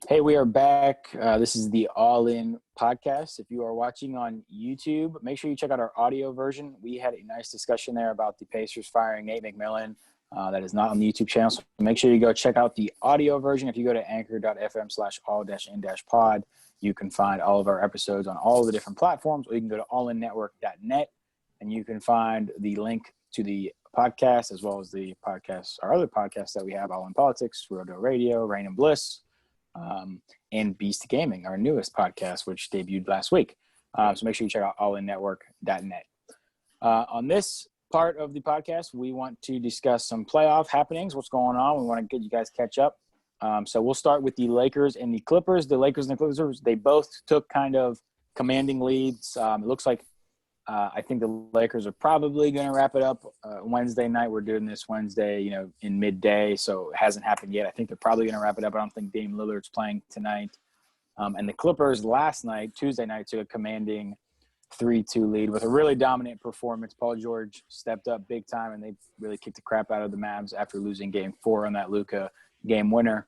Hey, we are back. This is the All In podcast. If you are watching on YouTube, make sure you check out our audio version. We had a nice discussion there about the Pacers firing Nate McMillan. That is not on the YouTube channel. So make sure you go check out the audio version. If you go to anchor.fm/all-in-pod, you can find all of our episodes on all of the different platforms, or you can go to allinnetwork.net and you can find the link to the podcast as well as the podcasts, our other podcasts that we have, All In Politics, Rodo Radio, Rain and Bliss, and Beast Gaming, our newest podcast, which debuted last week. So make sure you check out allinnetwork.net. On this part of the podcast, we want to discuss some playoff happenings, what's going on. We want to get you guys catch up. So we'll start with the Lakers and the Clippers. The Lakers and the Clippers, they both took kind of commanding leads. It looks like I think the Lakers are probably going to wrap it up Wednesday night. We're doing this Wednesday, in midday, so it hasn't happened yet. I think they're probably going to wrap it up. I don't think Dame Lillard's playing tonight. And the Clippers last night, Tuesday night, took a commanding 3-2 lead with a really dominant performance. Paul George stepped up big time, and they really kicked the crap out of the Mavs after losing Game 4 on that Luka game winner.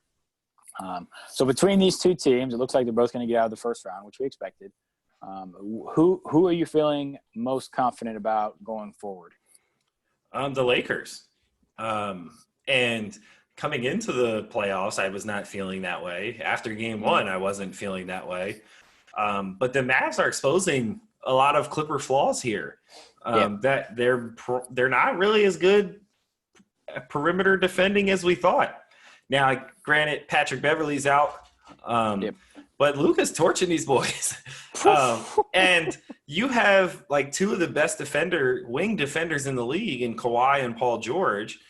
So between these two teams, it looks like they're both going to get out of the first round, which we expected. Who are you feeling most confident about going forward? The Lakers. And coming into the playoffs, I was not feeling that way. After game one, I wasn't feeling that way. But the Mavs are exposing a lot of Clipper flaws here. That they're not really as good at perimeter defending as we thought. Now, granted, Patrick Beverley's out. But Luka's torching these boys. And you have like two of the best wing defenders in the league in Kawhi and Paul George.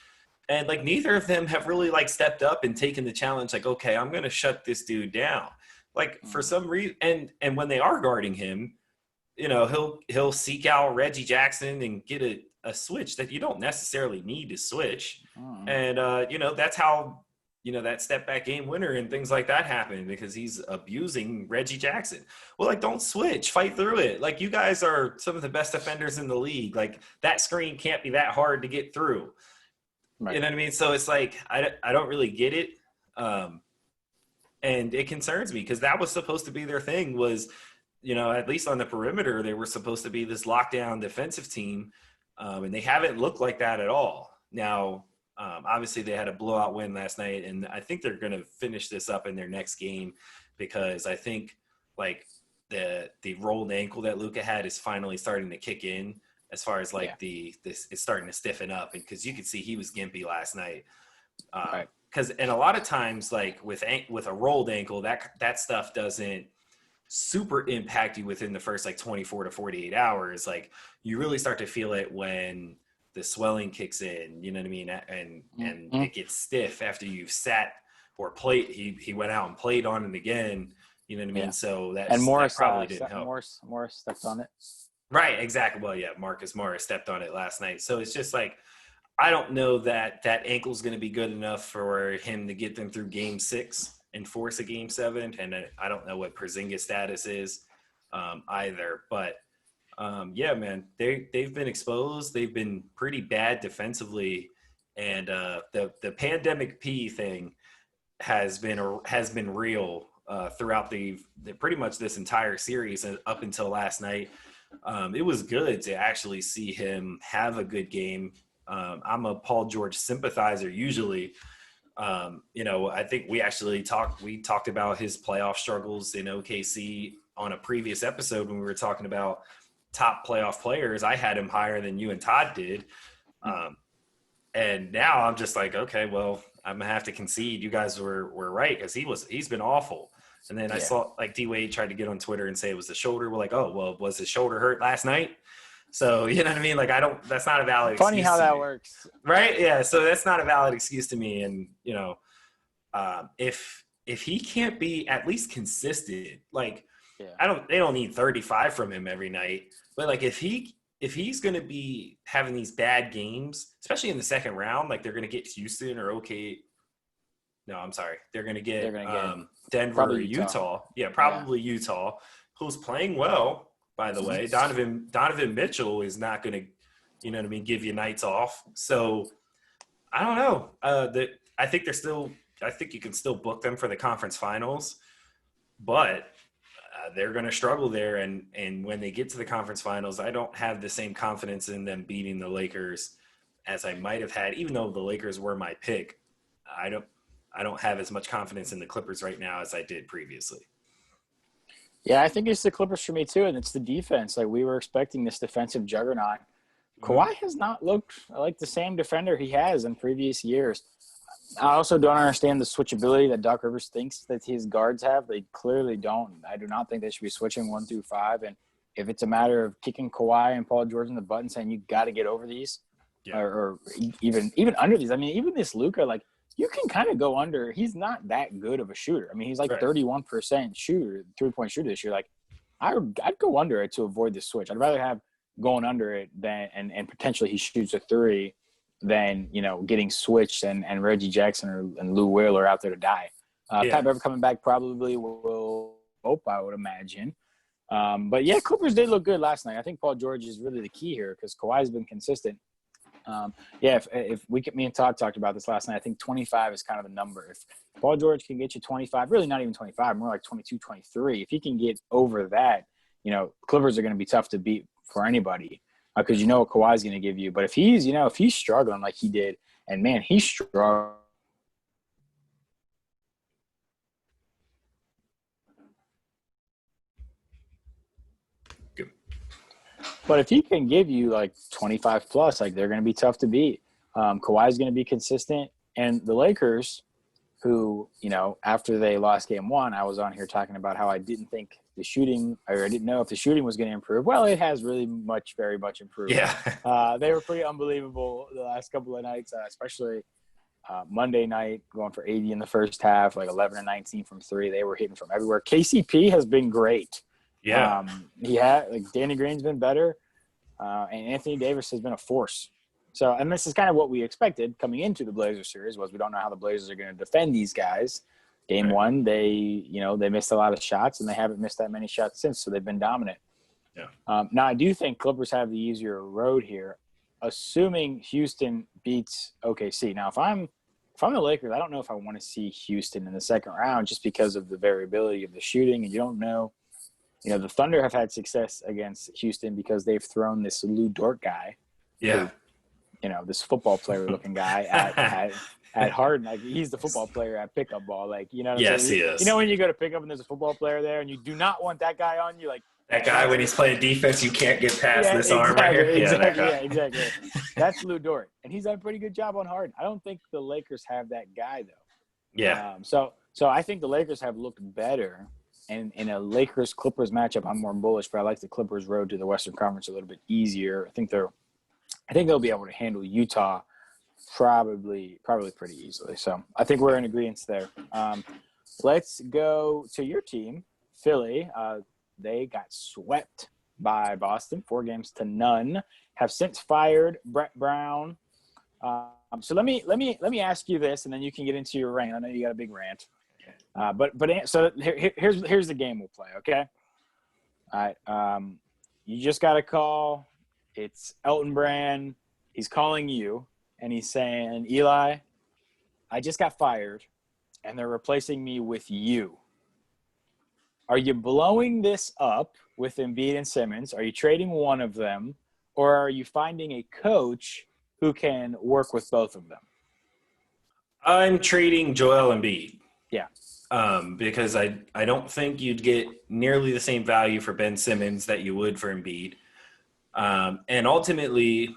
And like neither of them have really like stepped up and taken the challenge. Like, okay, I'm going to shut this dude down. Like for some reason, and when they are guarding him, he'll seek out Reggie Jackson and get a switch that you don't necessarily need to switch. And, that's how, that step back game winner and things like that happen because he's abusing Reggie Jackson. Well, like, don't switch, fight through it. Like, you guys are some of the best defenders in the league. Like, that screen can't be that hard to get through. Right. You know what I mean? So it's like, I don't really get it. And it concerns me because that was supposed to be their thing was, at least on the perimeter, they were supposed to be this lockdown defensive team. And they haven't looked like that at all. Now, obviously, they had a blowout win last night, and I think they're going to finish this up in their next game because I think like the rolled ankle that Luka had is finally starting to kick in as far as like this is starting to stiffen up, and because you could see he was gimpy last night. Because and a lot of times like with a rolled ankle, that stuff doesn't super impact you within the first like 24 to 48 hours. Like you really start to feel it when the swelling kicks in, you know what I mean? And it gets stiff after you've sat or played. He went out and played on it again, you know what I mean? So that probably didn't help. Morris stepped on it. Right, exactly. Well, yeah, Marcus Morris stepped on it last night. So it's just like, I don't know that ankle's going to be good enough for him to get them through game 6 and force a game 7. And I don't know what Porzingis' status is either, but yeah, man, they've been exposed. They've been pretty bad defensively, and the pandemic P thing has been real throughout the pretty much this entire series and up until last night. It was good to actually see him have a good game. I'm a Paul George sympathizer usually. I think we talked about his playoff struggles in OKC on a previous episode when we were talking about top playoff players. I had him higher than you and Todd did. And now I'm just like, okay, well, I'm gonna have to concede. You guys were right. Cause he's been awful. And then I saw like D-Wade tried to get on Twitter and say it was the shoulder. We're like, oh, well, was his shoulder hurt last night? So, you know what I mean? Like, that's not a valid excuse. Funny how that works. Right. Yeah. So that's not a valid excuse to me. And, if he can't be at least consistent, like, they don't need 35 from him every night. But like if he's going to be having these bad games, especially in the second round, like they're going to get Houston or No, I'm sorry. They're going to get Denver or Utah. Yeah, probably Utah, who's playing well, by the way. Donovan Mitchell is not going to, give you nights off. So I don't know. I think they're still I think you can still book them for the conference finals, but they're going to struggle there. And when they get to the conference finals, I don't have the same confidence in them beating the Lakers as I might have had, even though the Lakers were my pick. I don't have as much confidence in the Clippers right now as I did previously. Yeah, I think it's the Clippers for me too, and it's the defense. Like, we were expecting this defensive juggernaut. Kawhi has not looked like the same defender he has in previous years. I also don't understand the switchability that Doc Rivers thinks that his guards have. They clearly don't. I do not think they should be switching 1 through 5. And if it's a matter of kicking Kawhi and Paul George in the butt and saying you got to get over these, or even under these. I mean, even this Luka, like, you can kind of go under. He's not that good of a shooter. I mean, he's like 31% shooter, 3-point shooter this year. Like, I'd go under it to avoid the switch. I'd rather have going under it than and potentially he shoots a 3 than, getting switched and Reggie Jackson and Lou Will are out there to die. Pat Beverly coming back probably will hope, I would imagine. But yeah, Clippers did look good last night. I think Paul George is really the key here because Kawhi's been consistent. If me and Todd talked about this last night, I think 25 is kind of the number. If Paul George can get you 25, really not even 25, more like 22, 23. If he can get over that, Clippers are going to be tough to beat for anybody because what Kawhi's going to give you. But if he's struggling like he did, and man, he's struggled. But if he can give you like 25 plus, like, they're going to be tough to beat. Kawhi's going to be consistent. And the Lakers, who, after they lost game 1, I was on here talking about how I didn't think the shooting, or I didn't know if the shooting was going to improve. Well, it has really very much improved. Yeah. They were pretty unbelievable the last couple of nights, especially Monday night, going for 80 in the first half, like 11 and 19 from 3. They were hitting from everywhere. KCP has been great. Yeah. Danny Green's been better, and Anthony Davis has been a force. So, and this is kind of what we expected coming into the Blazers series was we don't know how the Blazers are going to defend these guys. Game 1, they missed a lot of shots, and they haven't missed that many shots since, so they've been dominant. Yeah. Now, I do think Clippers have the easier road here, assuming Houston beats OKC. Now, if I'm the Lakers, I don't know if I want to see Houston in the second round just because of the variability of the shooting, and you don't know. The Thunder have had success against Houston because they've thrown this Lou Dort guy. Yeah. Who, this football player looking guy at Harden. Like, he's the football player at pickup ball. Like, Yes, he is. When you go to pick up and there's a football player there and you do not want that guy on you, like that guy when he's playing defense, you can't get past this arm right here. Exactly. That's Lou Dort, and he's done a pretty good job on Harden. I don't think the Lakers have that guy though. Yeah. So I think the Lakers have looked better. And in a Lakers-Clippers matchup, I'm more bullish, but I like the Clippers' road to the Western Conference a little bit easier. I think they'll be able to handle Utah probably pretty easily. So I think we're in agreement there. Let's go to your team, Philly. They got swept by Boston, 4-0. Have since fired Brett Brown. So let me ask you this, and then you can get into your rant. I know you got a big rant. So here's the game we'll play, okay? All right. You just got a call. It's Elton Brand. He's calling you, and he's saying, Eli, I just got fired, and they're replacing me with you. Are you blowing this up with Embiid and Simmons? Are you trading one of them, or are you finding a coach who can work with both of them? I'm trading Joel Embiid. Yeah. Because I don't think you'd get nearly the same value for Ben Simmons that you would for Embiid. And ultimately,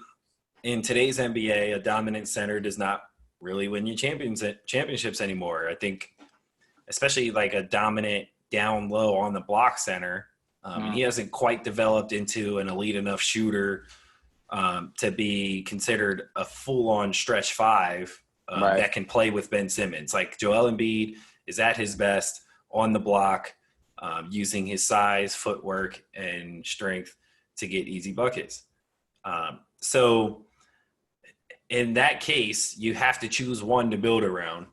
in today's NBA, a dominant center does not really win you championships anymore. I think, especially like a dominant down low on the block center, he hasn't quite developed into an elite enough shooter to be considered a full-on stretch 5 that can play with Ben Simmons. Like Joel Embiid is at his best on the block, using his size, footwork, and strength to get easy buckets. So in that case, you have to choose one to build around.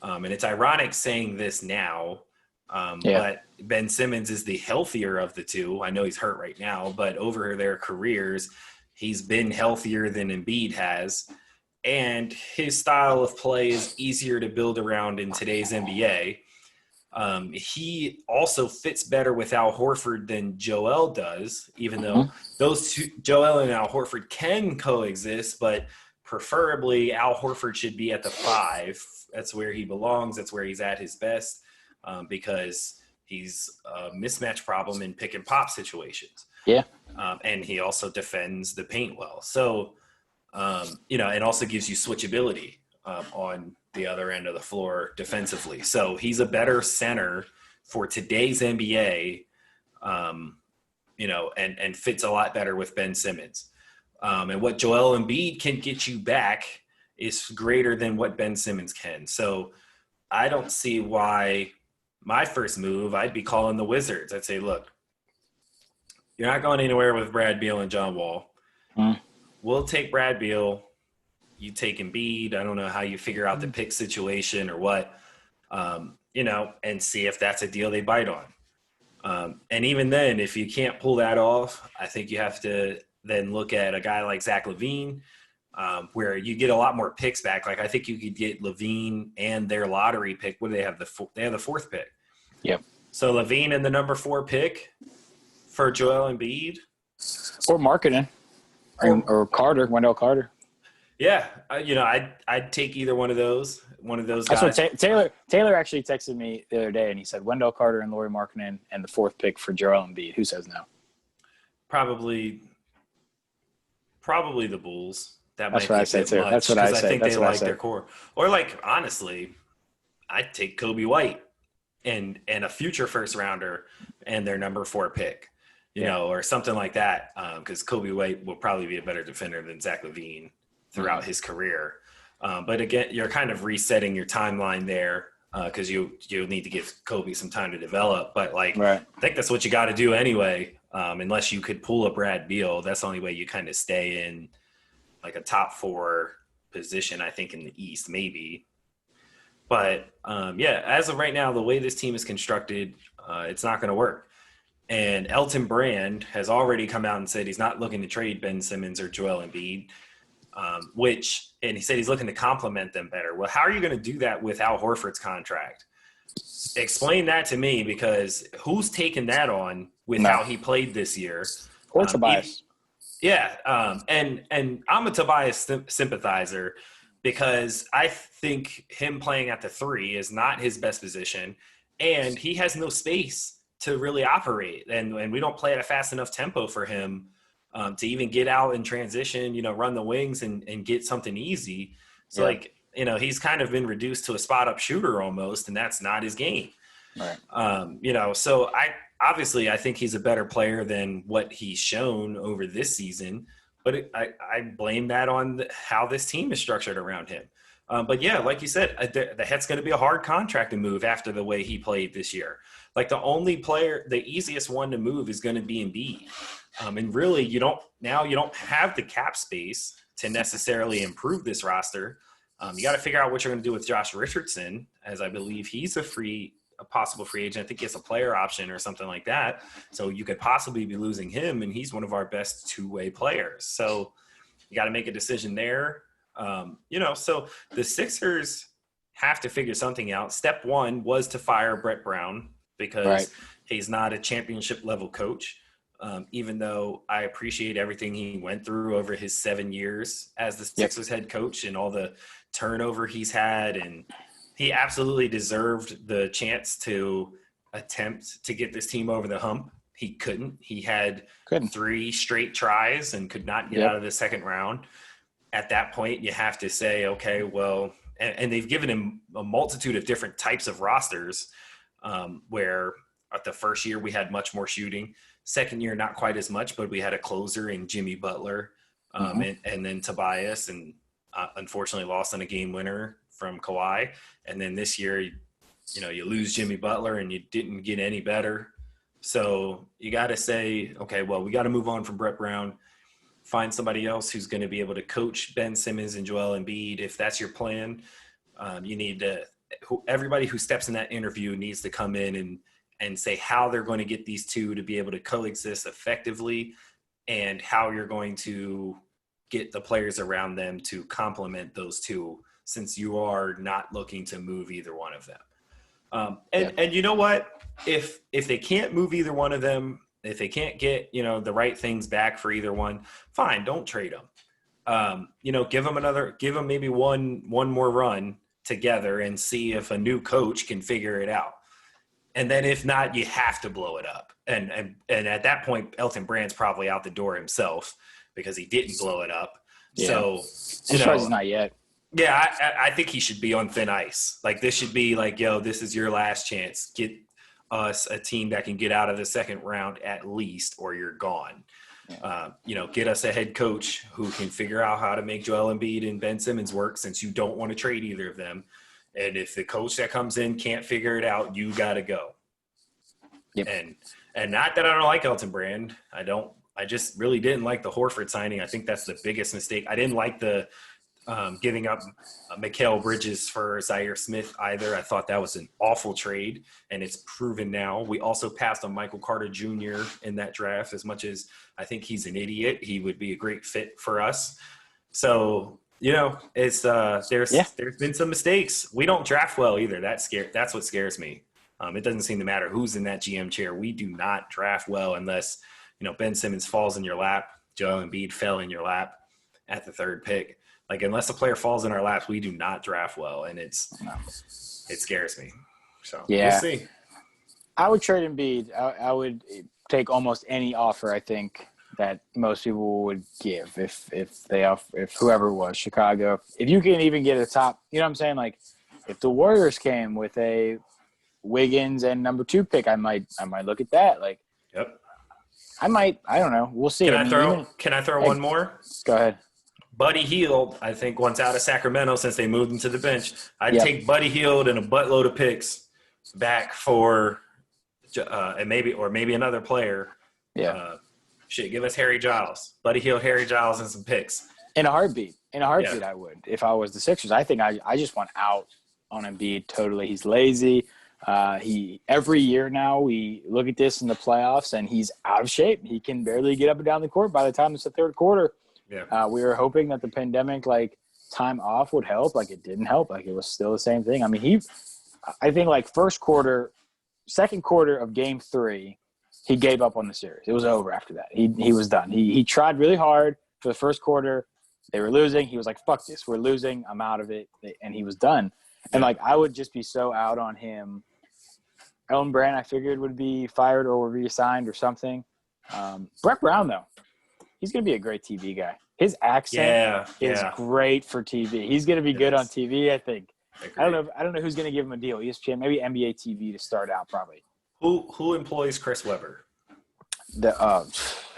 And it's ironic saying this now, but Ben Simmons is the healthier of the two. I know he's hurt right now, but over their careers, he's been healthier than Embiid has. and his style of play is easier to build around in today's NBA. He also fits better with Al Horford than Joel does, even though those two, Joel and Al Horford, can coexist, but preferably Al Horford should be at the 5. That's where he belongs. That's where he's at his best, because he's a mismatch problem in pick and pop situations. Yeah. And he also defends the paint well. So, and also gives you switchability on the other end of the floor defensively. So he's a better center for today's NBA, and fits a lot better with Ben Simmons. And what Joel Embiid can get you back is greater than what Ben Simmons can. So I don't see why my first move, I'd be calling the Wizards. I'd say, look, you're not going anywhere with Brad Beal and John Wall. We'll take Brad Beal. You take Embiid. I don't know how you figure out the pick situation or what, and see if that's a deal they bite on. And even then, if you can't pull that off, I think you have to then look at a guy like Zach LaVine, where you get a lot more picks back. Like I think you could get LaVine and their lottery pick. What do they have? They have the 4th pick. Yep. So LaVine and the number 4 pick for Joel Embiid. Or Marketing. Or Carter, Wendell Carter. Yeah, I'd take either one of those. One of those guys. That's what Taylor actually texted me the other day, and he said Wendell Carter and Lauri Markkanen and the 4th pick for Joel Embiid. Who says no? Probably the Bulls. That's what I say too. That's what I say. I think they like their core. Or honestly, I'd take Kobe White and a future first rounder and their number 4 pick. Or something like that, because Kobe White will probably be a better defender than Zach LaVine throughout his career. But again, you're kind of resetting your timeline there, because you need to give Kobe some time to develop. But right. I think that's what you got to do anyway, unless you could pull a Brad Beal. That's the only way you kind of stay in a top 4 position, I think, in the East, maybe. But as of right now, the way this team is constructed, it's not going to work. And Elton Brand has already come out and said he's not looking to trade Ben Simmons or Joel Embiid, and he said he's looking to complement them better. Well, how are you going to do that with Al Horford's contract? Explain that to me, because who's taking that on with how he played this year? Or Tobias. And I'm a Tobias sympathizer, because I think him playing at the 3 is not his best position, and he has no space to really operate, and we don't play at a fast enough tempo for him to even get out and transition, run the wings and get something easy. So he's kind of been reduced to a spot up shooter almost, and that's not his game. Right. So I think he's a better player than what he's shown over this season, but I blame that on how this team is structured around him. But like you said, that's going to be a hard contract to move after the way he played this year. The only player, the easiest one to move is going to be Embiid. And really, you don't have the cap space to necessarily improve this roster. You got to figure out what you're going to do with Josh Richardson, as I believe he's a possible free agent. I think he has a player option or something like that. So you could possibly be losing him, and he's one of our best 2-way players. So you got to make a decision there. So the Sixers have to figure something out. Step 1 was to fire Brett Brown, because he's not a championship level coach. Even though I appreciate everything he went through over his 7 years as the Sixers head coach and all the turnover he's had, and he absolutely deserved the chance to attempt to get this team over the hump. He couldn't. He had 3 straight tries and could not get out of the second round. At that point, you have to say, okay, well, and they've given him a multitude of different types of rosters, where at the first year we had much more shooting. Second year, not quite as much, but we had a closer in Jimmy Butler, and then Tobias, and unfortunately lost on a game winner from Kawhi. And then this year, you lose Jimmy Butler and you didn't get any better. So you got to say, okay, well, we got to move on from Brett Brown, find somebody else who's going to be able to coach Ben Simmons and Joel Embiid. If that's your plan, you need to everybody who steps in that interview needs to come in and say how they're going to get these two to be able to coexist effectively, and how you're going to get the players around them to complement those two, since you are not looking to move either one of them. And you know what? If they can't move either one of them, if they can't get, the right things back for either one, fine, don't trade them. Give them maybe one more run together and see if a new coach can figure it out. And then if not, you have to blow it up. And at that point, Elton Brand's probably out the door himself because he didn't blow it up. Yeah. So, I'm surprised he's not yet. Yeah, I think he should be on thin ice. Like, this should be like, yo, this is your last chance. Get us a team that can get out of the second round at least, or you're gone. Yeah. Get us a head coach who can figure out how to make Joel Embiid and Ben Simmons work, since you don't want to trade either of them. And if the coach that comes in can't figure it out, you got to go. Yep. And not that I don't like Elton Brand. I just really didn't like the Horford signing. I think that's the biggest mistake. I didn't like the giving up Mikal Bridges for Zaire Smith either. I thought that was an awful trade, and it's proven now. We also passed on Michael Carter Jr. in that draft. As much as I think he's an idiot, he would be a great fit for us. So, it's there's been some mistakes. We don't draft well either. That's what scares me. It doesn't seem to matter who's in that GM chair. We do not draft well unless, Ben Simmons falls in your lap, Joel Embiid fell in your lap at the third pick. Like, unless a player falls in our laps, we do not draft well, and it scares me. So we'll see. I would trade Embiid. I would take almost any offer, I think, that most people would give if whoever it was, Chicago. If you can even get a top, you know what I'm saying? Like, if the Warriors came with a Wiggins and number 2 pick, I might look at that. Like, yep. I don't know. We'll see. Can I throw one more? Go ahead. Buddy Hield, I think, once out of Sacramento since they moved him to the bench. I'd take Buddy Hield and a buttload of picks back for and maybe another player. Yeah. Give us Harry Giles. Buddy Hield, Harry Giles, and some picks. In a heartbeat, I would. If I was the Sixers, I think I just want out on Embiid totally. He's lazy. Every year now we look at this in the playoffs, and he's out of shape. He can barely get up and down the court by the time it's the third quarter. Yeah. We were hoping that the pandemic, time off would help. It didn't help. It was still the same thing. I mean, I think second quarter of game 3, he gave up on the series. It was over after that. He was done. He tried really hard for the first quarter. They were losing. He was like, fuck this. We're losing. I'm out of it. And he was done. And I would just be so out on him. Elton Brand, I figured, would be fired or reassigned or something. Brett Brown, though, he's going to be a great TV guy. His accent is great for TV. He's going to be good on TV, I think. I don't know who's going to give him a deal. ESPN, maybe NBA TV to start out, probably. Who employs Chris Webber? The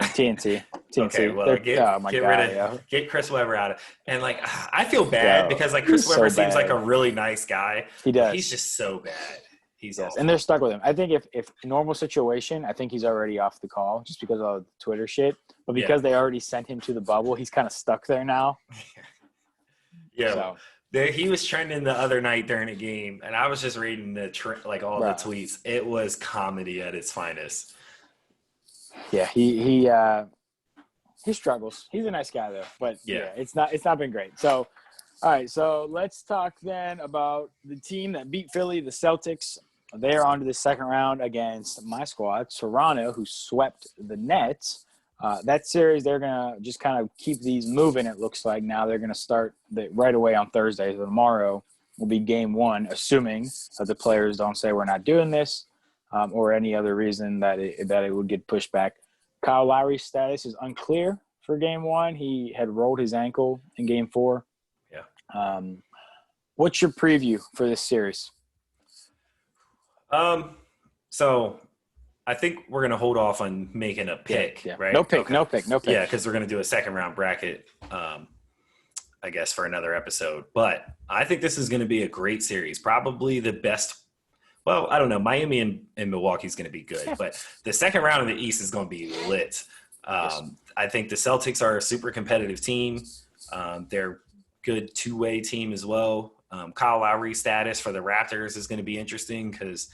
TNT. Okay, well, get Chris Webber out of. And I feel bad because Chris Webber seems like a really nice guy. He does. He's just so bad. He's awful. And they're stuck with him. I think if normal situation, I think he's already off the call just because of the Twitter shit. But because they already sent him to the bubble, he's kind of stuck there now. Yeah. So. He was trending the other night during a game, and I was just reading the the tweets. It was comedy at its finest. Yeah, he struggles. He's a nice guy though, but it's not been great. So, all right, so let's talk then about the team that beat Philly, the Celtics. They're on to the second round against my squad, Toronto, who swept the Nets. That series, they're going to just kind of keep these moving, it looks like. Now they're going to start right away on Thursday. So tomorrow will be game 1, assuming that the players don't say we're not doing this or any other reason that it would get pushed back. Kyle Lowry's status is unclear for game 1. He had rolled his ankle in game 4. Yeah. What's your preview for this series? So I think we're going to hold off on making a pick, right? No pick. Yeah, because we're going to do a second-round bracket, I guess, for another episode. But I think this is going to be a great series, probably the best. Well, I don't know. Miami and Milwaukee is going to be good. But the second round of the East is going to be lit. I think the Celtics are a super competitive team. They're a good two-way team as well. Kyle Lowry's status for the Raptors is going to be interesting because,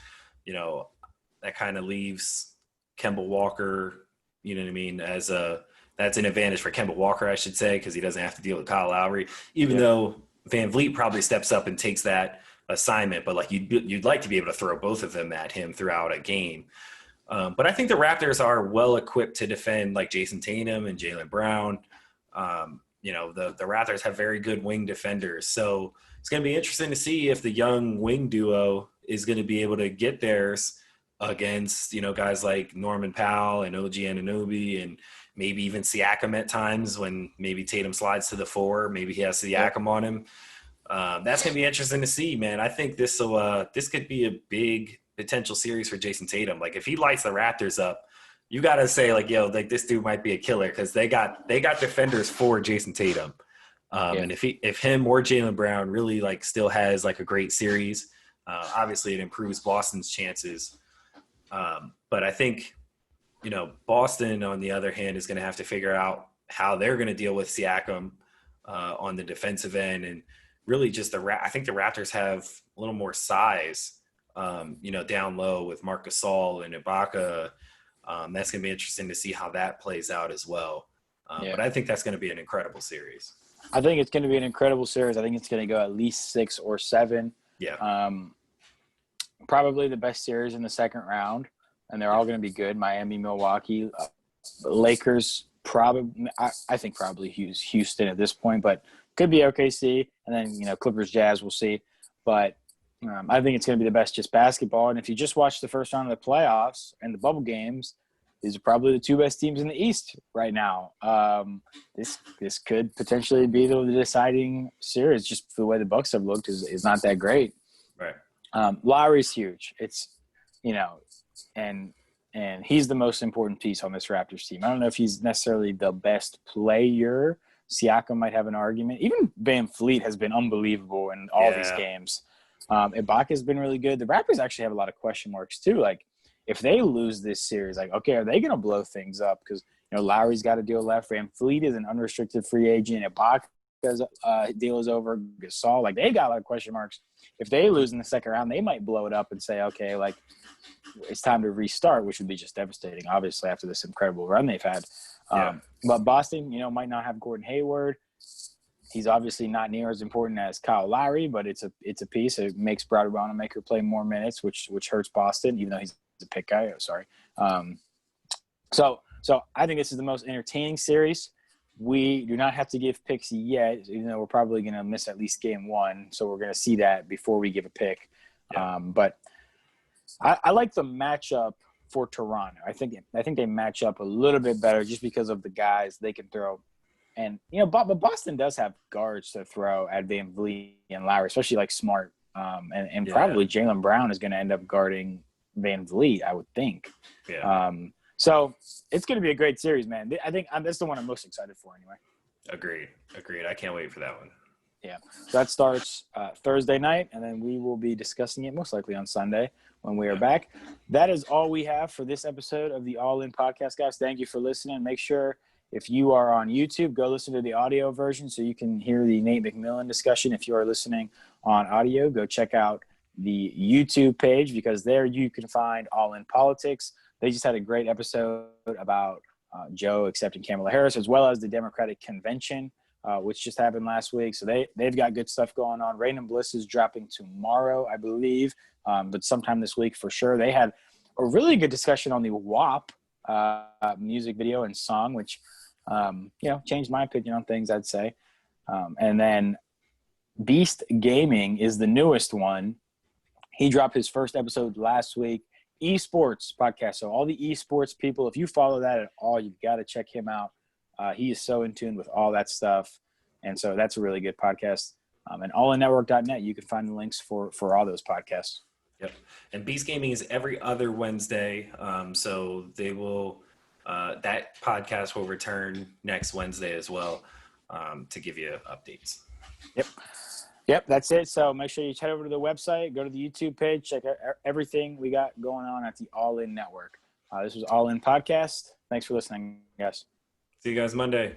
that kind of leaves Kemba Walker, you know what I mean, as that That's an advantage for Kemba Walker, I should say, because he doesn't have to deal with Kyle Lowry, even though Van Vliet probably steps up and takes that assignment. But like you'd like to be able to throw both of them at him throughout a game. But I think the Raptors are well equipped to defend like Jason Tatum and Jaylen Brown. The Raptors have very good wing defenders. So it's going to be interesting to see if the young wing duo is going to be able to get theirs against, guys like Norman Powell and OG Anunoby and maybe even Siakam at times when maybe Tatum slides to the 4. Maybe he has Siakam on him. That's going to be interesting to see, man. I think this could be a big potential series for Jason Tatum. Like if he lights the Raptors up, you got to say like, yo, like this dude might be a killer because they got defenders for Jason Tatum. And if him or Jaylen Brown really like still has like a great series, obviously it improves Boston's chances. But I think, Boston on the other hand is going to have to figure out how they're going to deal with Siakam on the defensive end. And really just I think the Raptors have a little more size, down low with Marc Gasol and Ibaka. That's going to be interesting to see how that plays out as well. But I think that's going to be an incredible series. I think it's going to be an incredible series. I think it's going to go at least 6 or 7. Yeah. Probably the best series in the second round, and they're all going to be good. Miami, Milwaukee, Lakers, probably. I think probably Houston at this point, but could be OKC, and then Clippers, Jazz. We'll see, but I think it's going to be the best just basketball. And if you just watch the first round of the playoffs and the bubble games, these are probably the 2 best teams in the East right now. This could potentially be the deciding series. Just the way the Bucks have looked is not that great. Right. Lowry's huge. It's and he's the most important piece on this Raptors team. I don't know if he's necessarily the best player. Siakam might have an argument. Even Van Vliet has been unbelievable in all these games. Ibaka's been really good. The Raptors actually have a lot of question marks too. Like if they lose this series, like, okay, are they going to blow things up? Because, Lowry's got a deal left. Van Vliet is an unrestricted free agent. Ibaka's deal is over. Gasol, like they've got a lot of question marks. If they lose in the second round, they might blow it up and say, okay, like it's time to restart, which would be just devastating, obviously, after this incredible run they've had. But Boston, might not have Gordon Hayward. He's obviously not near as important as Kyle Lowry, but it's a piece. It makes Brad Wanamaker play more minutes, which hurts Boston, even though he's a pick guy. Oh, sorry. So I think this is the most entertaining series. We do not have to give picks yet, even though we're probably going to miss at least game 1. So we're going to see that before we give a pick. But I like the matchup for Toronto. I think they match up a little bit better just because of the guys they can throw. And, but Boston does have guards to throw at Van Vliet and Lowry, especially like Smart. And probably Jaylen Brown is going to end up guarding Van Vliet, I would think. So it's going to be a great series, man. I think that's the one I'm most excited for anyway. Agreed. I can't wait for that one. Yeah. So that starts Thursday night, and then we will be discussing it most likely on Sunday when we are back. That is all we have for this episode of the All In Podcast, guys. Thank you for listening. Make sure if you are on YouTube, go listen to the audio version so you can hear the Nate McMillan discussion. If you are listening on audio, go check out the YouTube page because there you can find All In Politics. They just had a great episode about Joe accepting Kamala Harris, as well as the Democratic Convention, which just happened last week. So they've got good stuff going on. Rain and Bliss is dropping tomorrow, I believe, but sometime this week for sure. They had a really good discussion on the WAP music video and song, which changed my opinion on things, I'd say. And then Beast Gaming is the newest one. He dropped his first episode last week. Esports podcast. So all the esports people, if you follow that at all, you've got to check him out. He is so in tune with all that stuff. And so that's a really good podcast. And allinnetwork.net, you can find the links for all those podcasts. Yep. And Beast Gaming is every other Wednesday. So they will, that podcast will return next Wednesday as well to give you updates. Yep, that's it. So make sure you head over to the website, go to the YouTube page, check out everything we got going on at the All In Network. This was All In Podcast. Thanks for listening, guys. See you guys Monday.